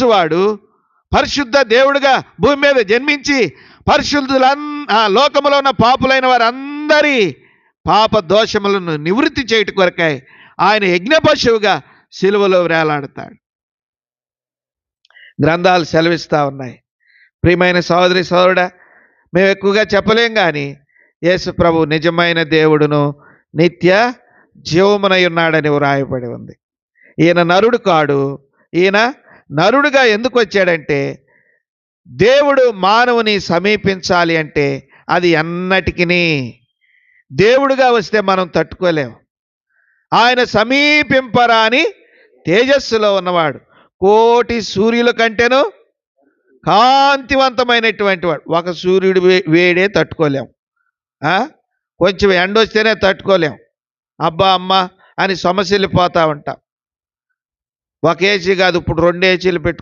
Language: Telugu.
వాడు పరిశుద్ధ దేవుడుగా భూమి మీద జన్మించి లోకములో ఉన్న పాపులైన వారందరి పాప దోషములను నివృత్తి చేయుట కొరకై ఆయన యజ్ఞ పశువుగా సిలువలో వేలాడతాడు. గ్రంథాలు సెలవిస్తూ ఉన్నాయి. ప్రియమైన సహోదరి సహోదరుడా, మేము ఎక్కువగా చెప్పలేం, కానీ యేసు ప్రభు నిజమైన దేవుడును నిత్య జీవమునై ఉన్నాడని వ్రాయబడి ఉంది. ఈయన నరుడు కాడు. ఈయన నరుడుగా ఎందుకు వచ్చాడంటే, దేవుడు మానవుని సమీపించాలి అంటే అది ఎన్నటికిని దేవుడుగా వస్తే మనం తట్టుకోలేము. ఆయన సమీపింపరాని తేజస్సులో ఉన్నవాడు, కోటి సూర్యుల కంటేను కాంతివంతమైనటువంటి వాడు. ఒక సూర్యుడు వేడే తట్టుకోలేం, కొంచెం ఎండ వస్తేనే తట్టుకోలేం. అబ్బా అమ్మ అని సమస్యలు పోతూ ఉంటాం. ఒక ఏసీ కాదు, ఇప్పుడు 2 ఏసీలు పెట్టుకుని